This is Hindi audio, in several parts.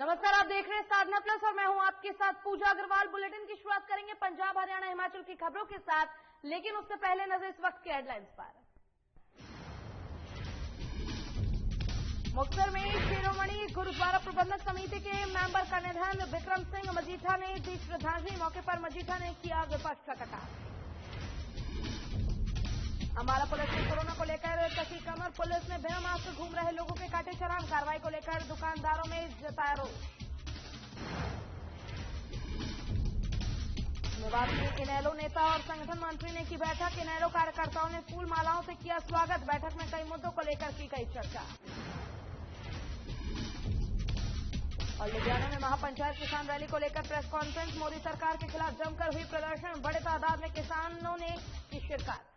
नमस्कार, आप देख रहे हैं साधना प्लस और मैं हूं आपके साथ पूजा अग्रवाल। बुलेटिन की शुरुआत करेंगे पंजाब, हरियाणा, हिमाचल की खबरों के साथ, लेकिन उससे पहले नजर इस वक्त के हेडलाइंस पर। मुक्तसर में शिरोमणि गुरुद्वारा प्रबंधक समिति के मेंबर का निधन, विक्रम सिंह मजीठा ने दी श्रद्धांजलि। मौके पर मजीठा ने किया विपक्ष का कटाक्ष। अम्बाला पुलिस ने कोरोना को लेकर कसी कमर, पुलिस ने बिना मास्क घूम रहे लोगों के काटे चालान। कार्रवाई को लेकर दुकानदारों ने जताया रोष। मेवात में इनेलो नेता और संगठन मंत्री ने की बैठक, इनेलो कार्यकर्ताओं ने फूल मालाओं से किया स्वागत। बैठक में कई मुद्दों को लेकर की गई चर्चा। और लुधियाना में महापंचायत किसान रैली को लेकर प्रेस कॉन्फ्रेंस, मोदी सरकार के खिलाफ जमकर हुई प्रदर्शन, बड़े तादाद में किसानों ने की शिरकत।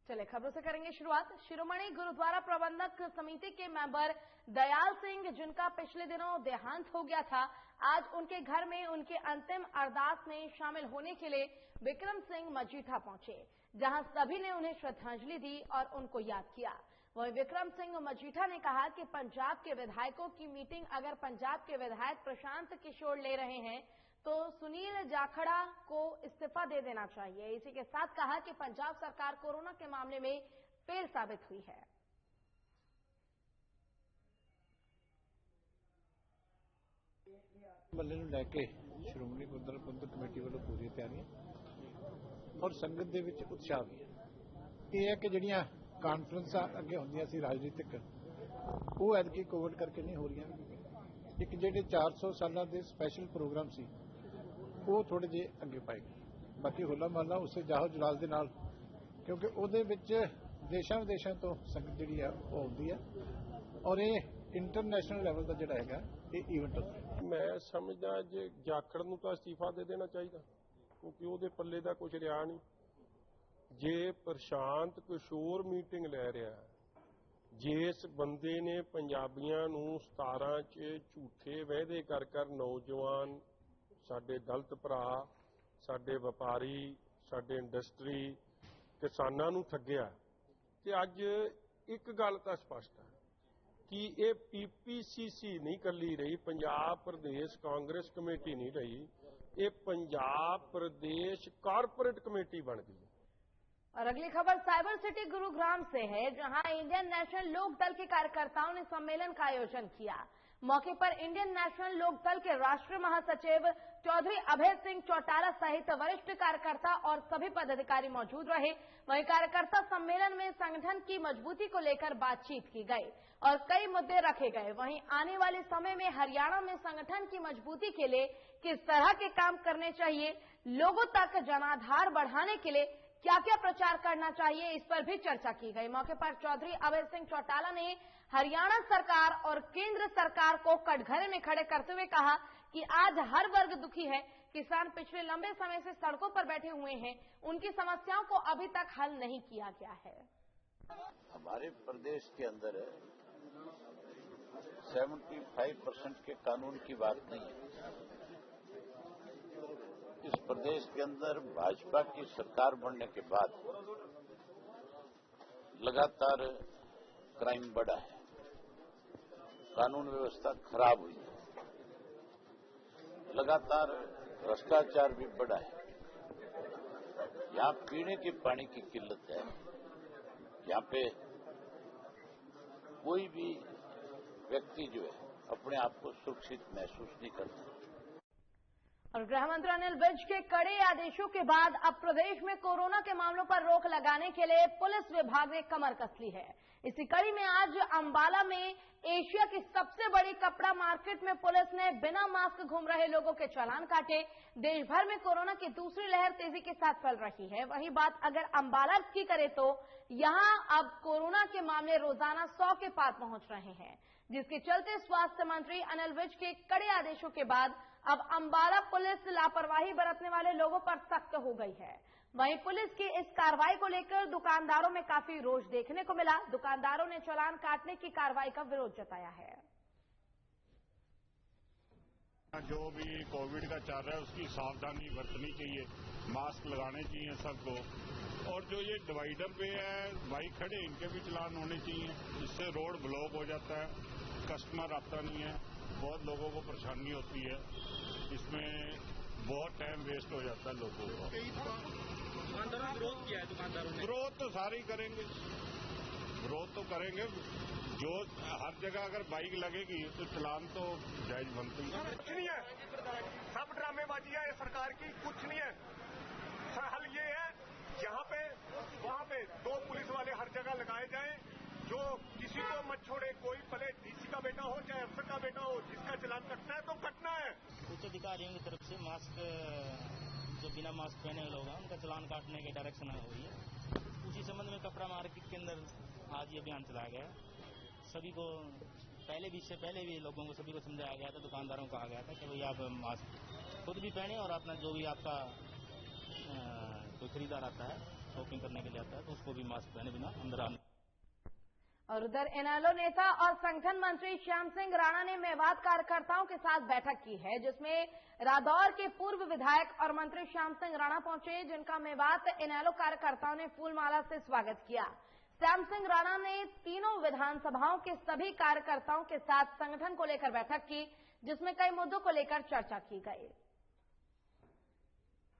चले खबरों से करेंगे शुरुआत। शिरोमणि गुरुद्वारा प्रबंधक समिति के मेंबर दयाल सिंह, जिनका पिछले दिनों देहांत हो गया था, आज उनके घर में उनके अंतिम अरदास में शामिल होने के लिए विक्रम सिंह मजीठा पहुंचे, जहां सभी ने उन्हें श्रद्धांजलि दी और उनको याद किया। वहीं विक्रम सिंह मजीठा ने कहा कि पंजाब के विधायकों की मीटिंग अगर पंजाब के विधायक प्रशांत किशोर ले रहे हैं तो सुनील जाखड़ा को इस्तीफा दे देना चाहिए। इसी के साथ कहा कि पंजाब सरकार कोरोना के मामले में फेल साबित हुई है। मल्ले ਨੂੰ ਲੈ ਕੇ ਸ਼੍ਰੋਮਣੀ ਗੁਰਦੁਆਰਾ ਪ੍ਰਬੰਧਕ ਕਮੇਟੀ ਵੱਲੋਂ ਪੂਰੀ ਤਿਆਰੀ ਔਰ ਸੰਗਤ ਦੇ ਵਿੱਚ ਉਤਸ਼ਾਹ ਵੀ ਇਹ ਹੈ ਕਿ ਜਿਹੜੀਆਂ ਕਾਨਫਰੰਸਾਂ ਅੱਗੇ ਹੁੰਦੀਆਂ ਸੀ ਰਾਜਨੀਤਿਕ, ਉਹ ਐਤਕੀ ਕੋਵਿਡ ਕਰਕੇ ਨਹੀਂ ਹੋ ਰਹੀਆਂ। ਇੱਕ ਜਿਹੜੇ 400 ਸਾਲਾਂ ਦੇ ਸਪੈਸ਼ਲ ਪ੍ਰੋਗਰਾਮ ਸੀ ਉਹ ਥੋੜੇ ਜਿਹੇ ਅੱਗੇ ਪਾਏ ਗਏ। ਬਾਕੀ ਹੋਲਾ ਮਹੱਲਾ ਉਸੇ ਜਾਹੋ ਜਲਾਲ ਦੇ ਨਾਲ, ਕਿਉਂਕਿ ਉਹਦੇ ਵਿੱਚ ਦੇਸ਼ਾਂ ਵਿਦੇਸ਼ਾਂ ਤੋਂ ਸੰਗਤ ਜਿਹੜੀ ਆ ਉਹ ਆਉਂਦੀ ਹੈ ਔਰ ਇਹ ਇੰਟਰਨੈਸ਼ਨਲ ਲੈਵਲ ਦਾ ਜਿਹੜਾ ਹੈਗਾ ਇਹ ਈਵੈਂਟ ਹੁੰਦਾ। ਮੈਂ ਸਮਝਦਾ ਜੇ ਜਾਖੜ ਨੂੰ ਤਾਂ ਅਸਤੀਫਾ ਦੇ ਦੇਣਾ ਚਾਹੀਦਾ, ਕਿਉਂਕਿ ਉਹਦੇ ਪੱਲੇ ਦਾ ਕੁਝ ਰਿਹਾ ਨਹੀਂ। ਜੇ ਪ੍ਰਸ਼ਾਂਤ ਕਿਸ਼ੋਰ ਮੀਟਿੰਗ ਲੈ ਰਿਹਾ, ਜਿਸ ਬੰਦੇ ਨੇ ਪੰਜਾਬੀਆਂ ਨੂੰ 17 'ਚ ਝੂਠੇ ਵਾਅਦੇ ਕਰ ਨੌਜਵਾਨ, ਸਾਡੇ ਦਲਿਤ ਭਰਾ, ਸਾਡੇ ਵਪਾਰੀ, ਸਾਡੇ ਇੰਡਸਟਰੀ, ਕਿਸਾਨਾਂ ਨੂੰ ਠੱਗਿਆ, ਤੇ ਅੱਜ ਇੱਕ ਗੱਲ ਤਾਂ ਸਪਸ਼ਟ ਹੈ ਕਿ ਇਹ ਪੀਪੀਸੀਸੀ ਨਹੀਂ ਕੱਲੀ ਰਹੀ, ਪੰਜਾਬ ਪ੍ਰਦੇਸ਼ ਕਾਂਗਰਸ ਕਮੇਟੀ ਨਹੀਂ ਰਹੀ, ਇਹ ਪੰਜਾਬ प्रदेश कारपोरेट कमेटी बन गई। और अगली खबर साइबर सिटी गुरुग्राम से है, जहां इंडियन नेशनल लोकदल के कार्यकर्ताओं ने सम्मेलन का आयोजन किया। मौके पर इंडियन नेशनल लोकदल के राष्ट्रीय महासचिव चौधरी अभय सिंह चौटाला सहित वरिष्ठ कार्यकर्ता और सभी पदाधिकारी मौजूद रहे। वहीं कार्यकर्ता सम्मेलन में संगठन की मजबूती को लेकर बातचीत की गई और कई मुद्दे रखे गए। वहीं आने वाले समय में हरियाणा में संगठन की मजबूती के लिए किस तरह के काम करने चाहिए, लोगों तक जनाधार बढ़ाने के लिए क्या क्या प्रचार करना चाहिए, इस पर भी चर्चा की गई। मौके पर चौधरी अभय सिंह चौटाला ने हरियाणा सरकार और केंद्र सरकार को कटघरे में खड़े करते हुए कहा कि आज हर वर्ग दुखी है। किसान पिछले लंबे समय से सड़कों पर बैठे हुए हैं, उनकी समस्याओं को अभी तक हल नहीं किया गया है। हमारे प्रदेश के अंदर 75% के कानून की बात नहीं है। इस प्रदेश के अंदर भाजपा की सरकार बनने के बाद लगातार क्राइम बढ़ा है, कानून व्यवस्था खराब हुई है, लगातार भ्रष्टाचार भी बढ़ा है। यहां पीने के पानी की किल्लत है, यहां पे कोई भी व्यक्ति जो है अपने आप को सुरक्षित महसूस नहीं करता। और गृह मंत्री अनिल विज के कड़े आदेशों के बाद अब प्रदेश में कोरोना के मामलों पर रोक लगाने के लिए पुलिस विभाग ने कमर कस ली है। इसी कड़ी में आज अंबाला में एशिया की सबसे बड़ी कपड़ा मार्केट में पुलिस ने बिना मास्क घूम रहे लोगों के चालान काटे। देश भर में कोरोना की दूसरी लहर तेजी के साथ फैल रही है। वहीं बात अगर अंबाला की करें तो यहां अब कोरोना के मामले रोजाना 100 के पार पहुंच रहे हैं, जिसके चलते स्वास्थ्य मंत्री अनिल विज के कड़े आदेशों के बाद अब अंबाला पुलिस लापरवाही बरतने वाले लोगों पर सख्त हो गई है। वहीं पुलिस की इस कार्रवाई को लेकर दुकानदारों में काफी रोष देखने को मिला। दुकानदारों ने चालान काटने की कार्रवाई का विरोध जताया है। जो भी कोविड का चल रहा है उसकी सावधानी बरतनी चाहिए। मास्क लगाने चाहिए सबको। और जो ये डिवाइडर पे है बाइक खड़े, इनके भी चालान होने चाहिए। इससे रोड ब्लॉक हो जाता है, कस्टमर आता नहीं है, बहुत लोगों को परेशानी होती है, इसमें बहुत टाइम वेस्ट हो जाता है लोगों को। दुकानदारों ने विरोध किया है, दुकानदारों ने विरोध तो सारे ही करेंगे, विरोध तो करेंगे। जो हर जगह अगर बाइक लगेगी तो चालान तो जायज बनती है। कुछ नहीं है, सब ड्रामेबाजी है सरकार की, कुछ नहीं है। हल ये है यहाँ पे वहाँ पे 2 पुलिस वाले हर जगह लगाए जाएं, जो किसी को मत छोड़े, कोई भले डीसी का बेटा हो चाहे अफसर का बेटा हो, जिसका चालान कटना है तो कटना है। उच्च अधिकारियों की तरफ से मास्क, जो बिना मास्क पहने हुए लोग हैं उनका चालान काटने की डायरेक्शन हुई है। उसी संबंध में कपड़ा मार्केट के अंदर आज ये अभियान चलाया गया है। सभी को इससे पहले भी लोगों को सभी को समझाया गया था, दुकानदारों को कहा गया था कि भाई आप मास्क खुद भी पहने और अपना जो भी आपका कोई खरीदार आता है शॉपिंग करने के लिए आता है तो उसको भी मास्क पहने बिना अंदर आने। और उधर इनेलो नेता और संगठन मंत्री श्याम सिंह राणा ने मेवात कार्यकर्ताओं के साथ बैठक की है, जिसमें रादौर के पूर्व विधायक और मंत्री श्याम सिंह राणा पहुंचे, जिनका मेवात इनेलो कार्यकर्ताओं ने फूलमाला से स्वागत किया। श्याम सिंह राणा ने तीनों विधानसभाओं के सभी कार्यकर्ताओं के साथ संगठन को लेकर बैठक की, जिसमें कई मुद्दों को लेकर चर्चा की गई।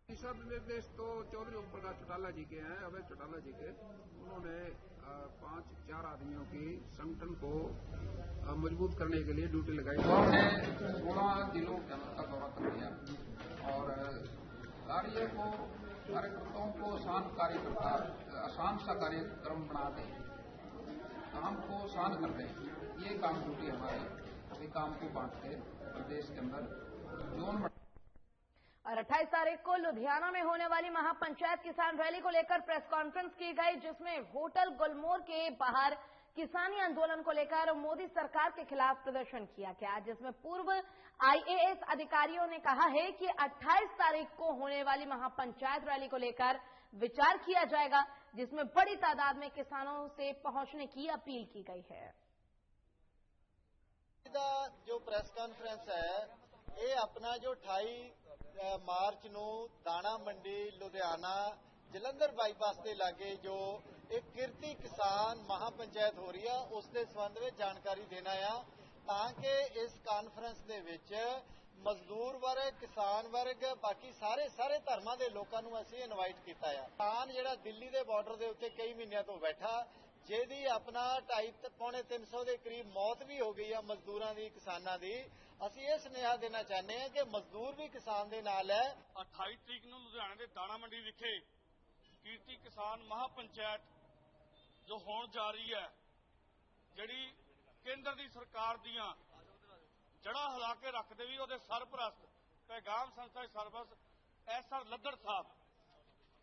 दिशा निर्देश तो चौधरी ओम प्रकाश चौटाला जी के हैं, अभय चौटाला जी के। उन्होंने 5-4 आदमियों की संगठन को मजबूत करने के लिए ड्यूटी लगाई। उन्होंने 16 जिलों के अंदर का दौरा कर लिया और कार्यकर्ताओं को आसान सा कार्यक्रम बना दें, काम को आसान कर दें, ये काम ड्यूटी हमारी। काम को बांटते प्रदेश के अंदर जोन। और 28 तारीख को लुधियाना में होने वाली महापंचायत किसान रैली को लेकर प्रेस कॉन्फ्रेंस की गई, जिसमें होटल गुलमोहर के बाहर किसानी आंदोलन को लेकर मोदी सरकार के खिलाफ प्रदर्शन किया गया, जिसमें पूर्व आईएएस अधिकारियों ने कहा है कि 28 तारीख को होने वाली महापंचायत रैली को लेकर विचार किया जाएगा, जिसमें बड़ी तादाद में किसानों से पहुंचने की अपील की गई है। जो प्रेस कॉन्फ्रेंस है ये अपना जो 28 मार्च ਨੂੰ ਦਾਣਾ ਮੰਡੀ ਲੁਧਿਆਣਾ ਜਲੰਧਰ ਬਾਈਪਾਸ ਦੇ ਲਾਗੇ ਜੋ ਇੱਕ ਕਿਰਤੀ ਕਿਸਾਨ ਮਹਾਪੰਚਾਇਤ ਹੋ ਰਹੀ ਆ ਉਸ ਦੇ ਸੰਬੰਧ ਵਿੱਚ ਜਾਣਕਾਰੀ ਦੇਣਾ ਆ, ਤਾਂ ਕਿ ਇਸ ਕਾਨਫਰੰਸ ਦੇ ਵਿੱਚ ਮਜ਼ਦੂਰ ਵਰਗ, ਕਿਸਾਨ ਵਰਗ, ਬਾਕੀ ਸਾਰੇ ਧਰਮਾਂ ਦੇ ਲੋਕਾਂ ਨੂੰ ਅਸੀਂ ਇਨਵਾਈਟ ਕੀਤਾ ਆ। ਕਿਸਾਨ ਜਿਹੜਾ ਦਿੱਲੀ ਦੇ ਬਾਰਡਰ ਦੇ ਉੱਤੇ ਕਈ ਮਹੀਨਿਆਂ ਤੋਂ ਬੈਠਾ, ਜਿਹਦੀ ਆਪਣਾ 250-300 ਦੇ ਕਰੀਬ ਮੌਤ ਵੀ ਹੋ ਗਈ ਆ ਮਜ਼ਦੂਰਾਂ ਦੀ, ਕਿਸਾਨਾਂ ਦੀ। ਅਸੀਂ ਇਹ ਸੁਨੇਹਾ ਦੇਣਾ ਚਾਹੁੰਦੇ ਹਾਂ ਕਿ ਮਜ਼ਦੂਰ ਵੀ ਕਿਸਾਨ ਦੇ ਨਾਲ ਹੈ। 28 ਤਰੀਕ ਨੂੰ ਲੁਧਿਆਣਾ ਦੇ ਦਾਣਾ ਮੰਡੀ ਵਿਖੇ ਕੀਰਤੀ ਕਿਸਾਨ ਮਹਾਪੰਚਾਇਤ ਜੋ ਹੋਣ ਜਾ ਰਹੀ ਹੈ, ਜਿਹੜੀ ਕੇਂਦਰ ਦੀ ਸਰਕਾਰ ਦੀਆਂ ਜੜ੍ਹਾਂ ਹਿਲਾ ਕੇ ਰੱਖਦੇ ਵੀ ਉਹਦੇ ਸਰਪ੍ਰਸਤ ਪੈਗਾਮ ਸੰਸਥਾ ਦੇ ਸਰਪ੍ਰਸਤ ਐਸਆਰ ਲੱਦੜ ਸਾਹਿਬ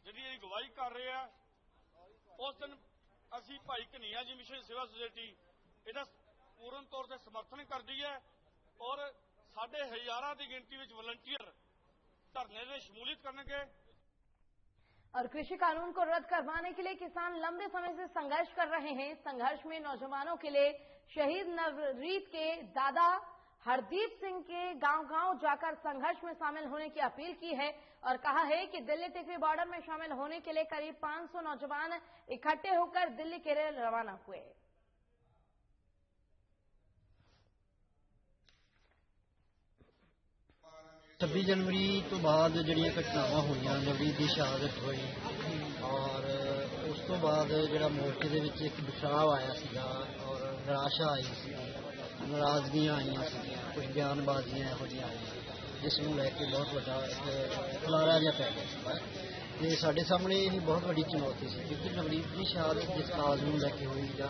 ਜਿਹੜੀ ਇਹਦੀ ਅਗਵਾਈ ਕਰ ਰਹੇ ਆ। ਉਸ ਦਿਨ ਅਸੀਂ ਭਾਈ ਕਨ੍ਹਈਆ ਜੀ ਮਿਸ਼ਨ ਸੇਵਾ ਸੁਸਾਇਟੀ ਇਹਦਾ ਪੂਰਨ ਤੌਰ ਤੇ ਸਮਰਥਨ ਕਰਦੀ ਹੈ और साढ़े हजारों की गिनती में वॉलंटियर धरने में शमूलियत करेंगे। और कृषि कानून को रद्द करवाने के लिए किसान लंबे समय से संघर्ष कर रहे हैं। संघर्ष में नौजवानों के लिए शहीद नवरीत के दादा हरदीप सिंह के गांव-गांव जाकर संघर्ष में शामिल होने की अपील की है और कहा है कि दिल्ली टिकरी बॉर्डर में शामिल होने के लिए करीब 500 नौजवान इकट्ठे होकर दिल्ली के लिए रवाना हुए। 26 जनवरी तो बाद ਜਿਹੜੀਆਂ ਘਟਨਾਵਾਂ ਹੋਈਆਂ, ਨਵਰੀਤ ਦੀ ਸ਼ਹਾਦਤ ਹੋਈ ਔਰ ਉਸ ਤੋਂ ਬਾਅਦ ਜਿਹੜਾ ਮੋਰਚੇ ਦੇ ਵਿੱਚ ਇੱਕ ਵਿਖਾਵ ਆਇਆ ਸੀਗਾ ਔਰ ਨਿਰਾਸ਼ਾ ਆਈ ਸੀ, ਨਾਰਾਜ਼ਗੀਆਂ ਆਈਆਂ ਸੀਗੀਆਂ, ਕੁਝ ਬਿਆਨਬਾਜ਼ੀਆਂ ਇਹੋ ਜਿਹੀਆਂ ਆਈਆਂ, ਜਿਸ ਨੂੰ ਲੈ ਕੇ ਬਹੁਤ ਵੱਡਾ ਖਲਾਰਾ ਜਿਹਾ ਪੈ ਗਿਆ ਸੀਗਾ। ਤੇ ਸਾਡੇ ਸਾਹਮਣੇ ਇਹ ਬਹੁਤ ਵੱਡੀ ਚੁਣੌਤੀ ਸੀ, ਕਿਉਂਕਿ ਨਵਰੀਤ ਦੀ ਸ਼ਹਾਦਤ ਜਿਸ ਕਾਜ਼ ਨੂੰ ਲੈ ਕੇ ਹੋਈ ਜਾਂ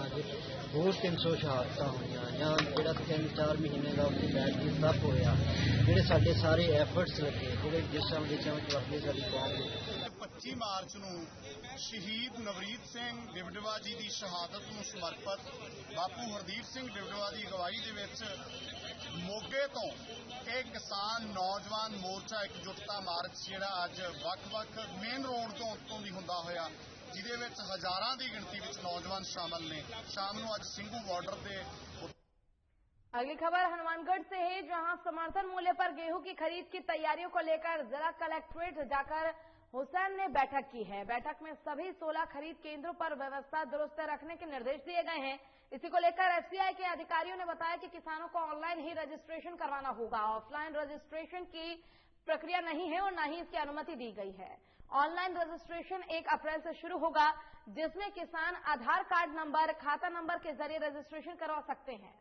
ਹੋਰ 300 ਸ਼ਹਾਦਤਾਂ ਹੋਈਆਂ ਜਾਂ ਜਿਹੜਾ 3-4 ਮਹੀਨੇ ਦਾ ਉੱਥੇ ਬੈਠ ਕੇ ਸਭ ਹੋਇਆ, ਜਿਹੜੇ ਸਾਡੇ ਸਾਰੇ ਐਫਰਟਸ ਲੱਗੇ, ਜਿਹੜੇ ਦੇਸ਼ਾਂ ਵਿਦੇਸ਼ਾਂ ਵਿੱਚ ਵਰਤੇ ਸਾਡੀ ਕੌਮ ਦੇ। 25 ਮਾਰਚ ਨੂੰ ਸ਼ਹੀਦ ਨਵਰੀਤ ਸਿੰਘ ਡਿਵਡਵਾ ਜੀ ਦੀ ਸ਼ਹਾਦਤ ਨੂੰ ਸਮਰਪਿਤ ਬਾਪੂ ਹਰਦੀਪ ਸਿੰਘ ਡਿਵਡਵਾ ਦੀ ਅਗਵਾਈ ਦੇ ਵਿੱਚ ਮੋਗੇ ਤੋਂ ਇਹ ਕਿਸਾਨ ਨੌਜਵਾਨ ਮੋਰਚਾ ਇਕਜੁੱਟਤਾ ਮਾਰਚ ਜਿਹੜਾ ਅੱਜ ਵੱਖ-ਵੱਖ ਮੇਨ ਰੋਡ ਤੋਂ ਉੱਤੋਂ ਦੀ ਹੁੰਦਾ ਹੋਇਆ, ਜਿਹਦੇ ਵਿੱਚ ਹਜ਼ਾਰਾਂ ਦੀ ਗਿਣਤੀ ਵਿੱਚ ਨੌਜਵਾਨ शामिल ने, शाम ਨੂੰ ਅੱਜ ਸਿੰਘੂ ਬਾਰਡਰ ਤੇ। अगली खबर हनुमानगढ़ से है, जहां समर्थन मूल्य पर गेहूं की खरीद की तैयारियों को लेकर जिला कलेक्ट्रेट जाकर हुसैन ने बैठक की है। बैठक में सभी 16 खरीद केंद्रों पर व्यवस्था दुरुस्त रखने के निर्देश दिए गए हैं। इसी को लेकर एफसीआई के अधिकारियों ने बताया कि किसानों को ऑनलाइन ही रजिस्ट्रेशन करवाना होगा। ऑफलाइन रजिस्ट्रेशन की प्रक्रिया नहीं है और न ही इसकी अनुमति दी गई है। ऑनलाइन रजिस्ट्रेशन 1 अप्रैल से शुरू होगा, जिसमें किसान आधार कार्ड नंबर, खाता नंबर के जरिए रजिस्ट्रेशन करवा सकते हैं।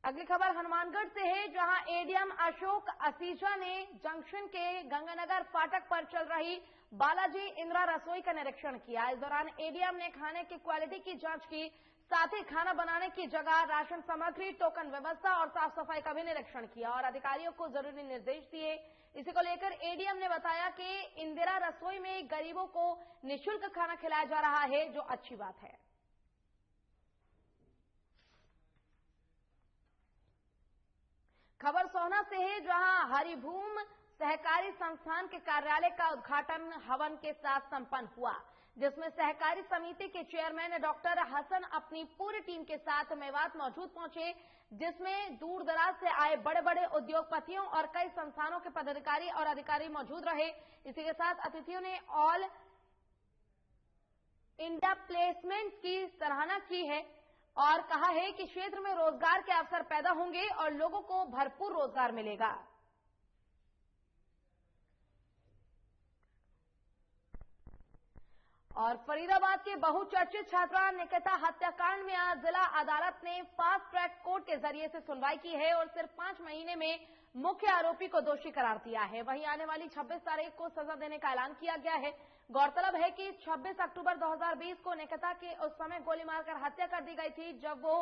अगली खबर हनुमानगढ़ से है, जहां एडीएम अशोक असीजा ने जंक्शन के गंगानगर फाटक पर चल रही बालाजी इंदिरा रसोई का निरीक्षण किया। इस दौरान एडीएम ने खाने की क्वालिटी की जांच की, साथ ही खाना बनाने की जगह, राशन सामग्री, टोकन व्यवस्था और साफ सफाई का भी निरीक्षण किया और अधिकारियों को जरूरी निर्देश दिए। इसी को लेकर एडीएम ने बताया कि इंदिरा रसोई में गरीबों को निःशुल्क खाना खिलाया जा रहा है, जो अच्छी बात है। खबर सोहना से है, जहां हरिभूम सहकारी संस्थान के कार्यालय का उद्घाटन हवन के साथ संपन्न हुआ, जिसमें सहकारी समिति के चेयरमैन डॉक्टर हसन अपनी पूरी टीम के साथ मेवात मौजूद पहुंचे, जिसमें दूर दराज से आए बड़े बड़े उद्योगपतियों और कई संस्थानों के पदाधिकारी और अधिकारी मौजूद रहे। इसी के साथ अतिथियों ने ऑल इंडिया प्लेसमेंट की सराहना की है और कहा है कि क्षेत्र में रोजगार के अवसर पैदा होंगे और लोगों को भरपूर रोजगार मिलेगा। और फरीदाबाद के बहुचर्चित छात्रा निकिता हत्याकांड में आज जिला अदालत ने फास्ट ट्रैक कोर्ट के जरिए से सुनवाई की है और सिर्फ 5 महीने में मुख्य आरोपी को दोषी करार दिया है। वहीं आने वाली 26 तारीख को सजा देने का ऐलान किया गया है। गौरतलब है कि 26 अक्टूबर 2020 को निकिता की उस समय गोली मारकर हत्या कर दी गई थी, जब वो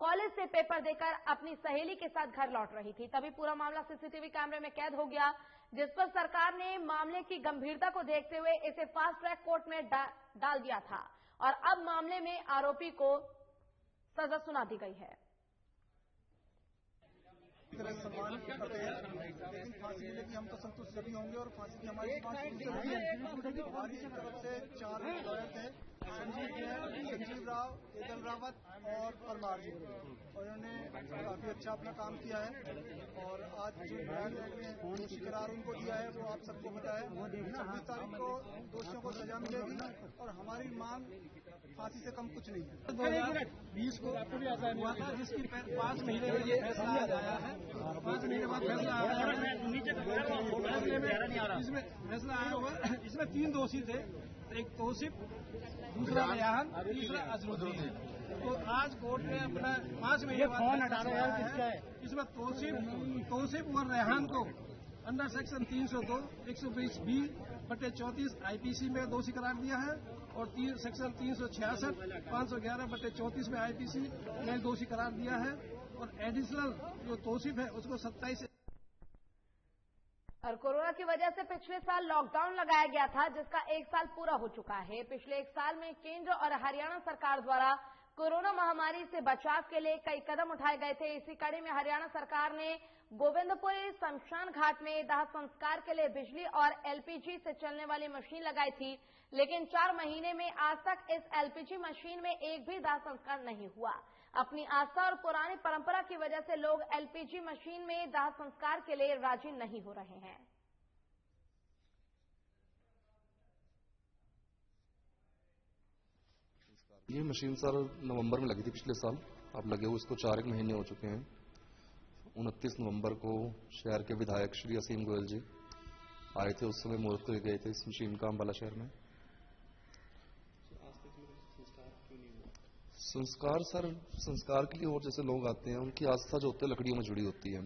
कॉलेज से पेपर देकर अपनी सहेली के साथ घर लौट रही थी। तभी पूरा मामला सीसीटीवी कैमरे में कैद हो गया, जिस पर सरकार ने मामले की गंभीरता को देखते हुए इसे फास्ट ट्रैक कोर्ट में डाल दिया था और अब मामले में आरोपी को सजा सुना दी गई है। सम्मान करते हैं, लेकिन फांसी मिले कि हम तो संतुष्ट सभी होंगे और फांसी की हमारी हमारी तरफ से 4 विधायक थे, संजीव राव, केतन रावत और परमार जी, और इन्होंने काफी अच्छा अपना काम किया है। और आज जो न्यायालय ने दोषी करार उनको दिया है, वो आप सबको पता है। 26 तारीख को दोषियों को सजा मिलेगी और हमारी मांग फांसी से कम कुछ नहीं है। 2020 को हुआ था, जिसकी 5 महीने में ये फैसला आया है। 5 महीने बाद फैसला आया है, इसमें फैसला आया हुआ। इसमें 3 दोषी थे, एक तौसीफ, दूसरा रेहान, तीसरा अजरुद्दीन। तो आज कोर्ट ने अपना 5 महीने बाद इसमें तौसीफ और रेहान को अंडर सेक्शन 302, 120B/34 आईपीसी में दोषी करार दिया है और सेक्शन 366, 511/34 में आईपीसी में दोषी करार दिया है। और एडिशनल जो तौसीफ है उसको 27। और कोरोना की वजह से पिछले साल लॉकडाउन लगाया गया था, जिसका 1 साल पूरा हो चुका है। पिछले 1 साल में केंद्र और हरियाणा सरकार द्वारा कोरोना महामारी से बचाव के लिए कई कदम उठाए गए थे। इसी कड़ी में हरियाणा सरकार ने गोविंदपुर शमशान घाट में दाह संस्कार के लिए बिजली और एलपीजी से चलने वाली मशीन लगाई थी, लेकिन 4 महीने में आज तक इस एलपीजी मशीन में एक भी दाह संस्कार नहीं हुआ। अपनी आस्था और पुरानी परंपरा की वजह से लोग एलपीजी मशीन में दाह संस्कार के लिए राजी नहीं हो रहे हैं। ये मशीन सर नवंबर में लगी थी पिछले साल, अब लगे हुए इसको 4 महीने हो चुके हैं। 29 नवंबर को शहर के विधायक श्री असीम गोयल जी आए थे, उस समय मुहूर्त कर गए थे इस मशीन का अम्बाला शहर में। संस्कार के लिए और जैसे लोग आते हैं, उनकी आस्था जो होती है लकड़ियों में जुड़ी होती है,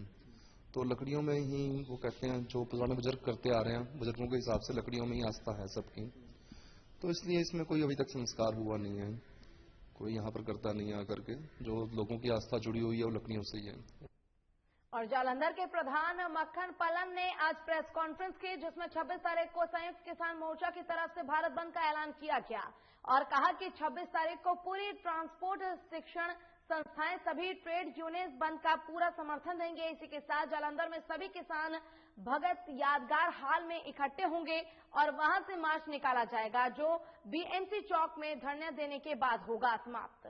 तो लकड़ियों में ही वो कहते हैं, जो पुराने बुजुर्ग करते आ रहे हैं, बुजुर्गों के हिसाब से लकड़ियों में ही आस्था है सबकी, तो इसलिए इसमें कोई अभी तक संस्कार हुआ नहीं है, कोई यहाँ पर करता नहीं है करके। जो लोगों की आस्था जुड़ी हुई है वो लकड़ियों से ही है। और जालंधर के प्रधान मक्खन पलन ने आज प्रेस कॉन्फ्रेंस की, जिसमें 26 तारीख को संयुक्त किसान मोर्चा की तरफ से भारत बंद का ऐलान किया गया और कहा कि 26 तारीख को पूरी ट्रांसपोर्ट, शिक्षण संस्थाएं, सभी ट्रेड यूनियंस बंद का पूरा समर्थन देंगे। इसी के साथ जालंधर में सभी किसान भगत यादगार हाल में इकट्ठे होंगे और वहां से मार्च निकाला जाएगा, जो बीएमसी चौक में धरना देने के बाद होगा समाप्त।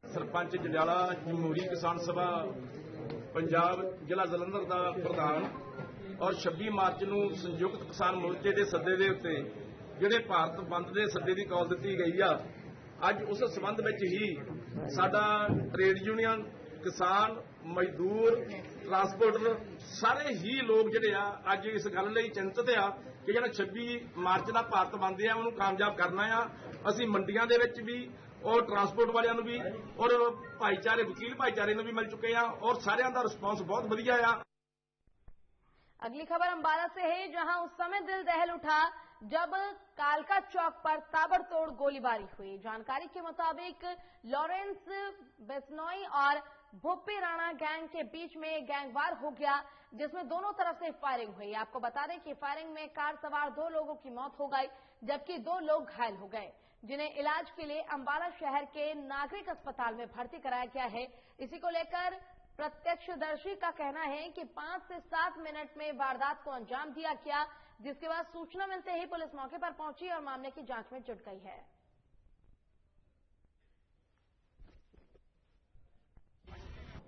सरपंच जंडियाला जमहूरी किसान सभा पंजाब जिला जलंधर का प्रधान और 26 मार्च ਨੂੰ संयुक्त किसान मोर्चे के सद्दे ਦੇ ਉੱਤੇ ਜਿਹੜੇ ਭਾਰਤ ਬੰਦ ਦੇ ਸੱਦੇ ਦੀ ਕਾਲ ਦਿੱਤੀ ਗਈ ਆ, ਅੱਜ ਉਸ ਸੰਬੰਧ ਵਿੱਚ ਹੀ ਸਾਡਾ ਟ੍ਰੇਡ ਯੂਨੀਅਨ, ਕਿਸਾਨ, ਮਜ਼ਦੂਰ, ਟਰਾਂਸਪੋਰਟਰ ਸਾਰੇ ਹੀ ਲੋਕ ਜਿਹੜੇ ਆ ਅੱਜ ਇਸ ਗੱਲ ਲਈ ਚਿੰਤਤ ਆ ਕਿ ਜਿਹੜਾ 26 ਮਾਰਚ ਦਾ ਭਾਰਤ ਬੰਦ ਆ ਉਹਨੂੰ ਕਾਮਯਾਬ ਕਰਨਾ ਆ। ਅਸੀਂ ਮੰਡੀਆਂ ਦੇ ਵਿੱਚ ਵੀ और ट्रांसपोर्ट वालियां भी और भाईचारे वकील भाईचारे भी मिल चुके हैं और सारियां दा रिस्पांस बहुत वधिया है। अगली खबर अंबाला से है, जहां उस समय दिल दहल उठा जब कालका चौक पर ताबड़तोड़ गोलीबारी हुई। जानकारी के मुताबिक लॉरेंस बिश्नोई और भुप्पी राणा गैंग के बीच में गैंगवार हो गया, जिसमें दोनों तरफ से फायरिंग हुई। आपको बता दें कि फायरिंग में कार सवार 2 लोगों की मौत हो गई, जबकि 2 लोग घायल हो गए, जिन्हें इलाज के लिए अंबाला शहर के नागरिक अस्पताल में भर्ती कराया गया है। इसी को लेकर प्रत्यक्षदर्शी का कहना है कि 5 से 7 मिनट में वारदात को अंजाम दिया गया, जिसके बाद सूचना मिलते ही पुलिस मौके पर पहुंची और मामले की जांच में जुट गई है।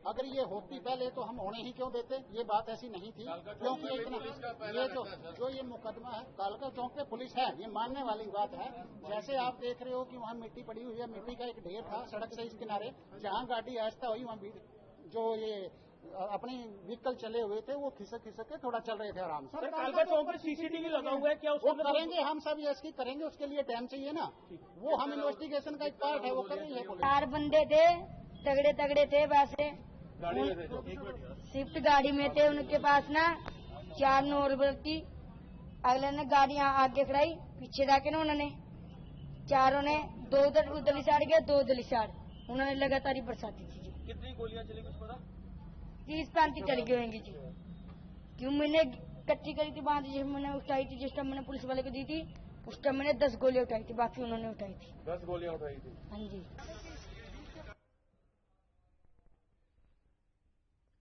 अगर ये होती पहले तो हम होने ही क्यों देते, ये बात ऐसी नहीं थी, क्योंकि इतना ये जो ये मुकदमा है कालका चौक पे पुलिस है, ये मानने वाली बात है। जैसे आप देख रहे हो कि वहाँ मिट्टी पड़ी हुई है, मिट्टी का एक ढेर था सड़क से इस किनारे, जहाँ गाड़ी आहिस्ता हुई वहाँ जो ये अपनी व्हीकल चले हुए थे वो खिसक के थोड़ा चल रहे थे आराम से। कालका चौक पर सीसीटीवी लगा हुआ है क्या? वो करेंगे हम सब इसकी करेंगे, उसके लिए टाइम चाहिए ना, वो हम इन्वेस्टिगेशन का एक पार्ट है, वो कर रही है पुलिस। 4 बंदे थे, तगड़े थे, वैसे स्विफ्ट गाड़ी में थे, उनके पास ना 4 नॉर्मल थी। अगले ने गाड़ी यहाँ आगे खड़ाई, पीछे जाके ना उन्होंने चारों ने 2 उधर साइड गए, 2 उधर साइड, उन्होंने लगातार ही बरसाती थी जी। कितनी गोलियां चली कुछ पता? 30-35 चली गई होंगी जी, क्यों मैंने इकट्ठी करी थी बात, जिस मैंने उठाई थी, जिस टाइम मैंने पुलिस वाले को दी थी उस टाइम मैंने 10 गोलियां उठाई थी, बाकी उन्होंने उठाई थी। 10 गोलियां उठाई थी? हाँ जी।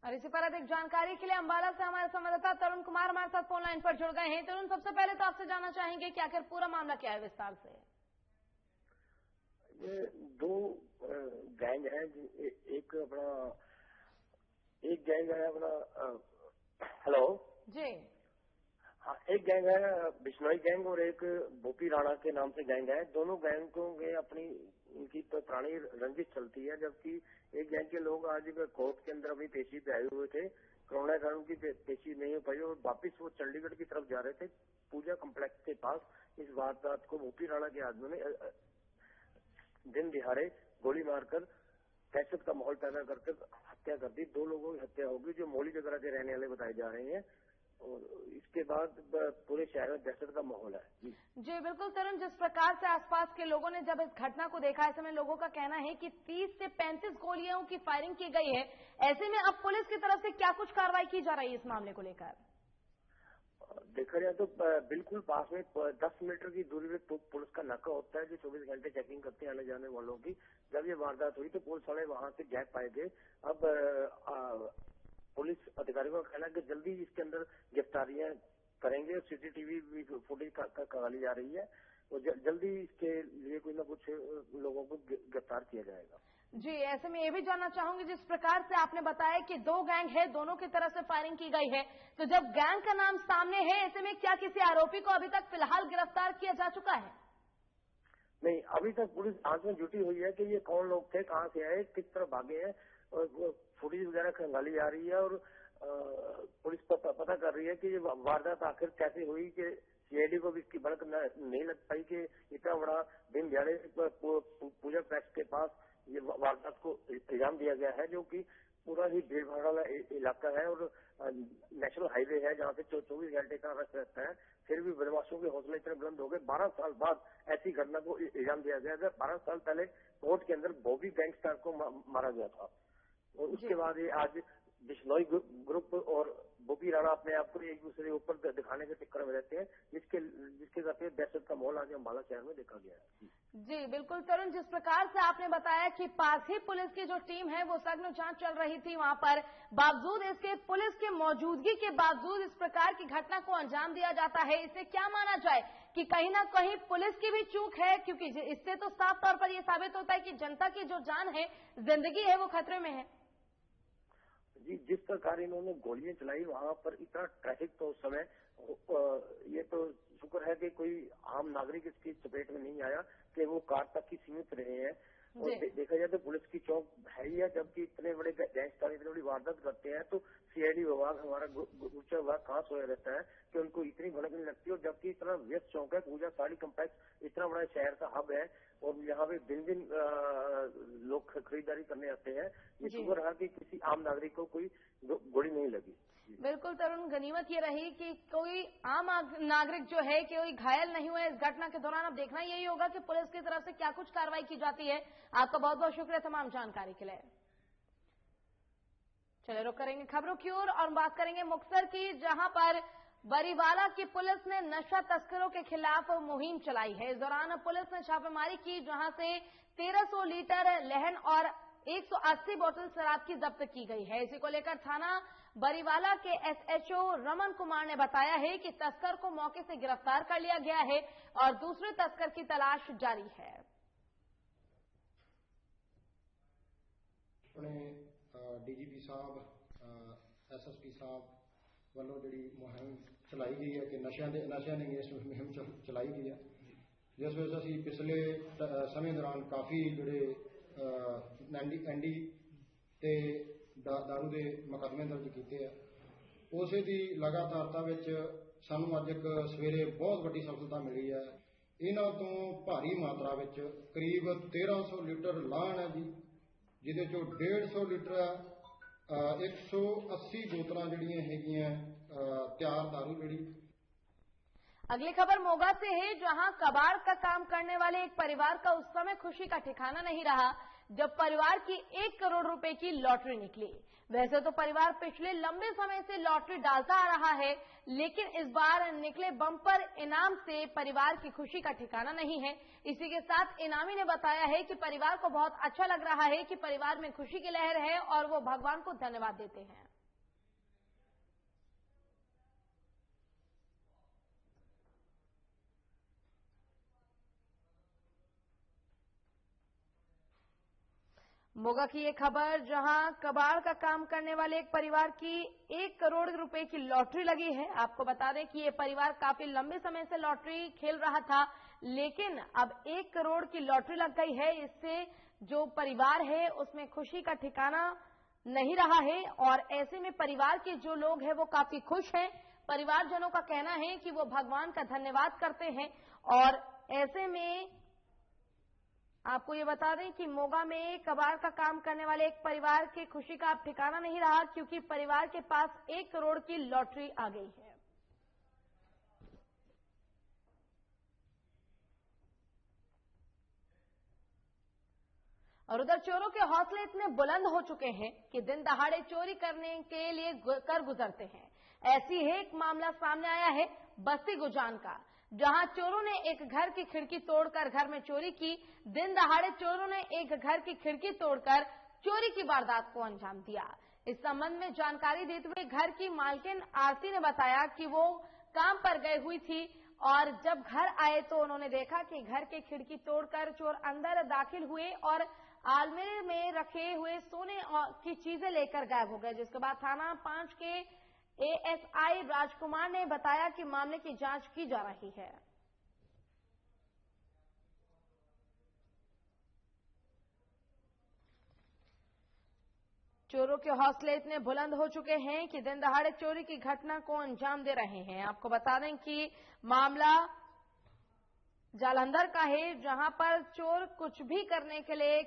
और इसी पर अधिक जानकारी के लिए अंबाला से हमारे संवाददाता तरुण कुमार हमारे साथ फोन लाइन पर जुड़ गए हैं। तरुण, सबसे पहले तो आपसे जानना चाहेंगे कि आखिर पूरा मामला क्या है विस्तार से? ये 2 गैंग है, एक गैंग है अपना हेलो जी हाँ, एक गैंग है बिश्नोई गैंग और एक भुप्पी राणा के नाम से गैंग है। दोनों गैंगों के अपनी इनकी पुरानी रंजिश चलती है, जबकि एक गैंग के लोग आज कोर्ट के अंदर अभी पेशी पे आए हुए थे, कोरोना कारण की पेशी नहीं हो पाई और वापिस वो चंडीगढ़ की तरफ जा रहे थे पूजा कम्प्लेक्स के पास। इस वारदात को भुप्पी राणा के आदमियों ने दिन दिहाड़े गोली मारकर दहशत का माहौल पैदा करके हत्या कर दी। 2 लोगों की हत्या होगी जो मौली जगह के रहने वाले बताए जा रहे हैं और इसके बाद पूरे शहर में दहशत का माहौल है। जी बिल्कुल तरुण, जिस प्रकार से आसपास के लोगों ने जब इस घटना को देखा, ऐसे में लोगों का कहना है कि 30 से 35 गोलियों की फायरिंग की गई है। ऐसे में अब पुलिस की तरफ से क्या कुछ कार्रवाई की जा रही है इस मामले को लेकर? देखा जाए तो बिल्कुल पास में 10 मीटर की दूरी पे पुलिस का नाका होता है जो 24 घंटे चेकिंग करते हैं आने जाने वालों की। जब ये वारदात हुई तो पुलिस वाले वहां से गैप पाए गए। अब पुलिस अधिकारियों का कहना है कि जल्दी इसके अंदर गिरफ्तारियां करेंगे और सीसीटीवी फुटेज निकाली जा रही है और जल्दी इसके लिए कोई ना कुछ लोगों को गिरफ्तार किया जाएगा। जी, ऐसे में ये भी जानना चाहूंगी, जिस प्रकार से आपने बताया कि 2 गैंग है, दोनों की तरफ से फायरिंग की गई है, तो जब गैंग का नाम सामने है, ऐसे में क्या किसी आरोपी को अभी तक फिलहाल गिरफ्तार किया जा चुका है? नहीं, अभी तक पुलिस जांच में जुटी हुई है कि ये कौन लोग थे, कहां से आए, किस तरह भागे हैं और फुटेज वगैरह खंगाली जा रही है और पुलिस पता कर रही है कि ये वारदात आखिर कैसे हुई कि सीआईडी को भी इसकी भड़क नहीं लग पाई कि इतना बड़ा दिन दिहाड़े पूजा पैक्स के पास ये वारदात को इल्जाम दिया गया है, जो कि पूरा ही भीड़ भाड़ वाला इलाका है और नेशनल हाईवे है जहाँ से 24 घंटे का रश रहता है। फिर भी बदमाशों के हौसले इतने बुलंद हो गए। 12 साल बाद ऐसी घटना को इल्जाम दिया गया। 12 साल पहले कोर्ट के अंदर बॉबी गैंगस्टर को मारा गया था और उसके बाद ये आज बिश्नोई ग्रुप और भुप्पी राणा अपने आप को एक दूसरे के ऊपर दिखाने के चक्कर में रहते हैं, जिसके करते दहशत का माहौल आज अम्बाला शहर में देखा गया है। जी बिल्कुल तरुण, जिस प्रकार से आपने बताया कि पास ही पुलिस की जो टीम है वो सघन जांच चल रही थी वहां पर, बावजूद इसके पुलिस के मौजूदगी के बावजूद इस प्रकार की घटना को अंजाम दिया जाता है, इसे क्या माना जाए कि कहीं ना कहीं पुलिस की भी चूक है? क्योंकि इससे तो साफ तौर पर यह साबित होता है कि जनता की जो जान है, जिंदगी है, वो खतरे में है। जिस प्रकार इन्होंने गोलियां चलाई वहां पर इतना ट्रैफिक तो उस समय, ये तो शुक्र है कि कोई आम नागरिक इसकी चपेट में नहीं आया कि वो कार तक ही सीमित रहे हैं। और देखा जाए तो पुलिस की चौक है ही है, जबकि इतने बड़े गैंगस्टर इतनी बड़ी वारदात करते हैं तो सीआईडी विभाग, हमारा गुप्तचर विभाग कहाँ सोया रहता है कि उनको इतनी भनक नहीं लगती। और जबकि इतना व्यस्त चौक है, पूजा साड़ी कम्प्लेक्स इतना बड़ा शहर का हब है और यहाँ पे दिन दिन लोग खरीदारी करने आते हैं। ये शुक्र रहा कि किसी आम नागरिक को कोई गोली नहीं लगी। बिल्कुल तरुण, गनीमत ये रही कि कोई आम नागरिक जो है कि कोई घायल नहीं हुआ इस घटना के दौरान। अब देखना यही होगा कि पुलिस की तरफ से क्या कुछ कार्रवाई की जाती है। आपका बहुत बहुत शुक्रिया तमाम जानकारी के लिए। चलिए रुक करेंगे खबरों की ओर और बात करेंगे मुक्तसर की, जहां पर बरीवाला की पुलिस ने नशा तस्करों के खिलाफ मुहिम चलाई है। इस दौरान पुलिस ने छापेमारी की, जहां से 1300 लीटर लहन और 180 बोतल शराब की जब्त की गई है। इसी को लेकर थाना बरीवाला के एसएचओ रमन कुमार ने बताया है कि तस्कर को मौके से गिरफ्तार कर लिया गया है और दूसरे तस्कर की तलाश जारी है। डीजीपी साहब, एसएसपी साहब ਵੱਲੋਂ ਜਿਹੜੀ ਮੁਹਿੰਮ ਚਲਾਈ ਗਈ ਹੈ ਕਿ ਨਸ਼ਿਆਂ ਦੇ ਅਗੇਂਸਟ ਮੁਹਿੰਮ ਚਲਾਈ ਗਈ ਹੈ, ਜਿਸ ਵਿੱਚ ਅਸੀਂ ਪਿਛਲੇ ਸਮੇਂ ਦੌਰਾਨ ਕਾਫੀ ਜਿਹੜੇ ਐਨਡੀ ਤੇ ਦਾਰੂ ਦੇ ਮੁਕੱਦਮੇ ਦਰਜ ਕੀਤੇ ਆ। ਉਸੇ ਦੀ ਲਗਾਤਾਰਤਾ ਵਿੱਚ ਸਾਨੂੰ ਅੱਜ ਇੱਕ ਸਵੇਰੇ ਬਹੁਤ ਵੱਡੀ ਸਫਲਤਾ ਮਿਲੀ ਹੈ। ਇਹਨਾਂ ਤੋਂ ਭਾਰੀ ਮਾਤਰਾ ਵਿੱਚ ਕਰੀਬ 1300 ਲੀਟਰ ਲਾਹਣ ਹੈ ਜੀ, ਜਿਹਦੇ ਚੋਂ 150 ਲੀਟਰ 180 बोतल जड़ियां हैगियां तैयार दारू जड़ी। अगली खबर मोगा से है, जहां कबाड़ का काम करने वाले एक परिवार का उस समय खुशी का ठिकाना नहीं रहा जब परिवार की 1 करोड़ रुपए की लॉटरी निकली। वैसे तो परिवार पिछले लंबे समय से लॉटरी डालता आ रहा है, लेकिन इस बार निकले बम्पर इनाम से परिवार की खुशी का ठिकाना नहीं है। इसी के साथ इनामी ने बताया है कि परिवार को बहुत अच्छा लग रहा है कि परिवार में खुशी की लहर है और वो भगवान को धन्यवाद देते हैं। मोगा की ये खबर, जहां कबाड़ का काम करने वाले एक परिवार की 1 करोड़ रुपए की लॉटरी लगी है। आपको बता दें कि ये परिवार काफी लंबे समय से लॉटरी खेल रहा था, लेकिन अब 1 करोड़ की लॉटरी लग गई है। इससे जो परिवार है उसमें खुशी का ठिकाना नहीं रहा है और ऐसे में परिवार के जो लोग हैं वो काफी खुश हैं। परिवारजनों का कहना है कि वो भगवान का धन्यवाद करते हैं और ऐसे में आपको ये बता दें कि मोगा में कबाड़ का काम करने वाले एक परिवार की खुशी का अब ठिकाना नहीं रहा, क्योंकि परिवार के पास 1 करोड़ की लॉटरी आ गई है। और उधर चोरों के हौसले इतने बुलंद हो चुके हैं कि दिन दहाड़े चोरी करने के लिए कर गुजरते हैं। ऐसी ही एक मामला सामने आया है बस्ती गुजान का, जहां चोरों ने एक घर की खिड़की तोड़कर घर में चोरी की। दिन दहाड़े चोरों ने एक घर की खिड़की तोड़कर चोरी की वारदात को अंजाम दिया। इस संबंध में जानकारी देते हुए घर की मालकिन आरती ने बताया कि वो काम पर गई हुई थी और जब घर आए तो उन्होंने देखा कि घर की खिड़की तोड़कर चोर अंदर दाखिल हुए और आलमीरे में रखे हुए सोने की चीजें लेकर गायब हो गए। जिसके बाद थाना 5 के एएसआई राजकुमार ने बताया कि मामले की जांच की जा रही है। चोरों के हौसले इतने बुलंद हो चुके हैं कि दिन दहाड़े चोरी की घटना को अंजाम दे रहे हैं। आपको बता दें कि मामला जालंधर का है, जहां पर चोर कुछ भी करने के लिए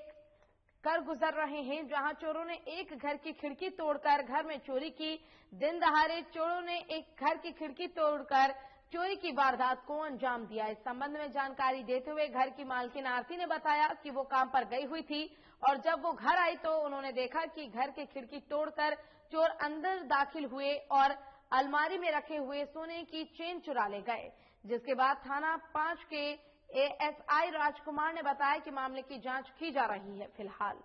कर गुजर रहे हैं। जहां चोरों ने एक घर की खिड़की तोड़कर घर में चोरी की। दिन दहाड़े चोरों ने एक घर की खिड़की तोड़कर चोरी की वारदात को अंजाम दिया। इस संबंध में जानकारी देते हुए घर की मालकिन आरती ने बताया कि वो काम पर गई हुई थी और जब वो घर आई तो उन्होंने देखा कि घर की खिड़की तोड़कर चोर अंदर दाखिल हुए और अलमारी में रखे हुए सोने की चेन चुरा ले गए। जिसके बाद थाना 5 के एएसआई राजकुमार ने बताया कि मामले की जांच की जा रही है। फिलहाल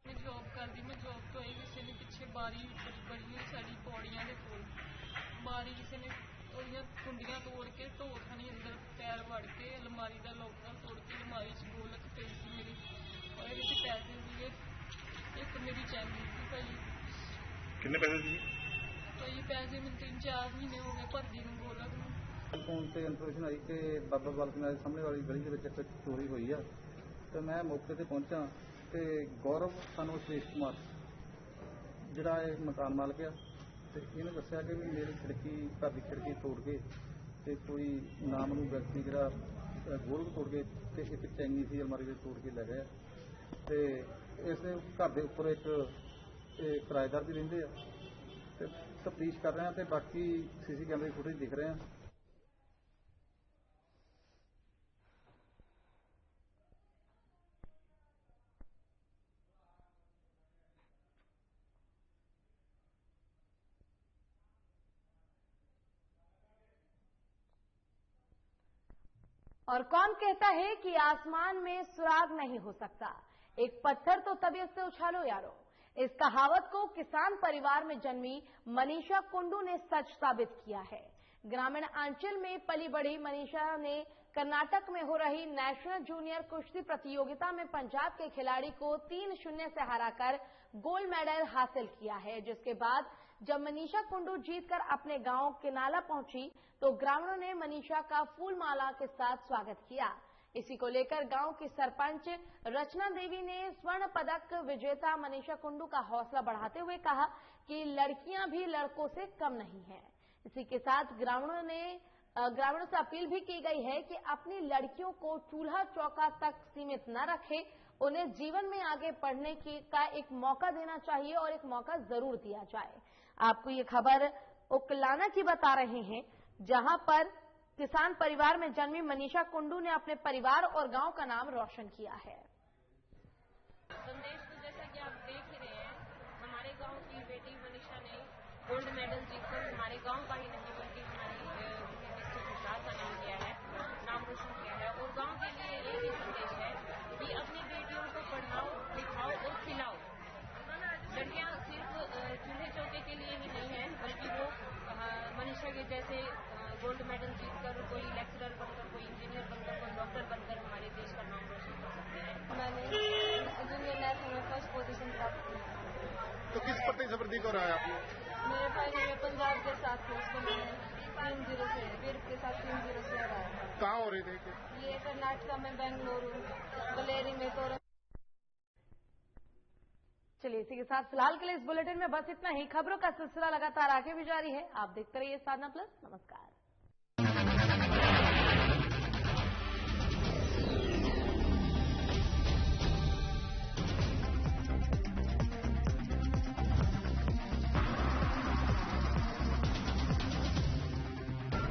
मैं जॉब करती, मैं जॉब तो आई किसी ने पिछे बारी बड़ी साड़ी पौड़ियां के कोल बारी किसी ने ਉਹਦੀਆਂ ਕੁੰਡੀਆਂ ਤੋੜ ਕੇ ਢੋਰ ਖਾਨੀ ਅੰਦਰ ਪੈਰ ਵੜ ਕੇ ਅਲਮਾਰੀ ਦਾ ਲੋਕਰ ਤੋੜ ਕੇ ਅਲਮਾਰੀ 'ਚ ਗੋਲਕ ਪਈ ਸੀ ਮੇਰੀ ਔਰ ਇਹਦੇ 'ਚ ਪੈਸੇ ਸੀਗੇ ਇੱਕ ਮੇਰੀ ਚੈਨੀ ਸੀ ਭਾਈ। ਕਿੰਨੇ ਪੈਸੇ ਸੀ ਭਾਈ ਪੈਸੇ ਮੈਨੂੰ 3-4 ਮਹੀਨੇ ਹੋ ਗਏ ਭਰਦੀ ਨੂੰ ਗੋਲਕ ਨੂੰ। ਫੋਨ ਤੇ ਇਨਫੋਰਮੇਸ਼ਨ ਆਈ ਕਿ ਬਾਬਾ ਬਾਲਕ ਨਾਥ ਦੇ ਸਾਹਮਣੇ ਵਾਲੀ ਗਲੀ ਦੇ ਵਿੱਚ ਇੱਕ ਚੋਰੀ ਹੋਈ ਆ ਤੇ ਮੈਂ ਮੌਕੇ ਤੇ ਪਹੁੰਚਾ ਤੇ ਗੌਰਵ ਸਾਨੂੰ ਸੁਰੇਸ਼ ਕੁਮਾਰ ਜਿਹੜਾ ਇਹ ਮਕਾਨ ਮਾਲਕ ਆ ਤੇ ਇਹਨੇ ਦੱਸਿਆ ਕਿ ਵੀ ਮੇਰੀ ਖਿੜਕੀ ਘਰ ਦੀ ਖਿੜਕੀ ਤੋੜ ਕੇ ਤੇ ਕੋਈ ਨਾਮਲੂਮ ਵਿਅਕਤੀ ਜਿਹੜਾ ਗੋਲਕ ਤੋੜ ਕੇ ਤੇ ਇੱਕ ਚੈਨੀ ਸੀ ਅਲਮਾਰੀ ਦੇ ਤੋੜ ਕੇ ਲੈ ਗਿਆ ਤੇ ਇਸੇ ਘਰ ਦੇ ਉੱਪਰ ਇੱਕ ਕਿਰਾਏਦਾਰ ਵੀ ਰਹਿੰਦੇ ਆ ਤੇ ਤਫਤੀਸ਼ ਕਰ ਰਹੇ ਆ ਤੇ ਬਾਕੀ ਸੀਸੀ ਕੈਮਰੇ ਦੀ ਫੁਟੇਜ ਦਿਖ ਰਹੇ ਆ। और कौन कहता है कि आसमान में सुराग नहीं हो सकता, एक पत्थर तो तबीयत से उछालो यारो। इस कहावत को किसान परिवार में जन्मी मनीषा कुंडू ने सच साबित किया है। ग्रामीण अंचल में पली बढ़ी मनीषा ने कर्नाटक में हो रही नेशनल जूनियर कुश्ती प्रतियोगिता में पंजाब के खिलाड़ी को 3-0 से हराकर गोल्ड मेडल हासिल किया है, जिसके बाद जब मनीषा कुंडू जीतकर अपने गांव किनाला पहुंची तो ग्रामीणों ने मनीषा का फूल माला के साथ स्वागत किया। इसी को लेकर गांव की सरपंच रचना देवी ने स्वर्ण पदक विजेता मनीषा कुंडू का हौसला बढ़ाते हुए कहा कि लड़कियां भी लड़कों से कम नहीं हैं। इसी के साथ ग्रामीणों से अपील भी की गई है कि अपनी लड़कियों को चूल्हा चौका तक सीमित न रखें, उन्हें जीवन में आगे बढ़ने का एक मौका देना चाहिए और एक मौका जरूर दिया जाए। आपको ये खबर उकलाना की बता रहे हैं, जहां पर किसान परिवार में जन्मी मनीषा कुंडू ने अपने परिवार और गांव का नाम रोशन किया है। संदेश तो जैसा कि आप देख ही रहे हैं, हमारे गांव की बेटी मनीषा ने गोल्ड मेडल जीतकर हमारे गांव का ही नहीं बल्कि हमारी डिस्ट्रिक्ट गुजरात का नाम किया है, नाम रोशन किया है। और गांव के लिए एक ही संदेश है कि अपनी बेटियों को पढ़ाओ, लिखाओ और खिलाओ। लड़कियां सिर्फ चूल्हे चौके के लिए ही नहीं है, बल्कि वो मनीषा के जैसे गोल्ड मेडल जीतकर कोई लेक्चरर बनकर, कोई इंजीनियर बनकर, कोई डॉक्टर बनकर हमारे देश का नाम रोशन कर सकते हैं। मैंने जूनियर नेशनल में फर्स्ट पोजीशन प्राप्त की। तो किस प्रतिस्पर्धी को रहा आपने? मेरे फाइनल में पंजाब के साथ थे, उसको मैंने 3-0 से वीर के साथ 3-0 से हराया था। कहाँ हो रहे थे? ये कर्नाटका में बेंगलुरु बलेरी में। तो चलिए इसी के साथ फिलहाल के लिए इस बुलेटिन में बस इतना ही। खबरों का सिलसिला लगातार आगे भी जारी है, आप देखते रहिए साधना प्लस। नमस्कार।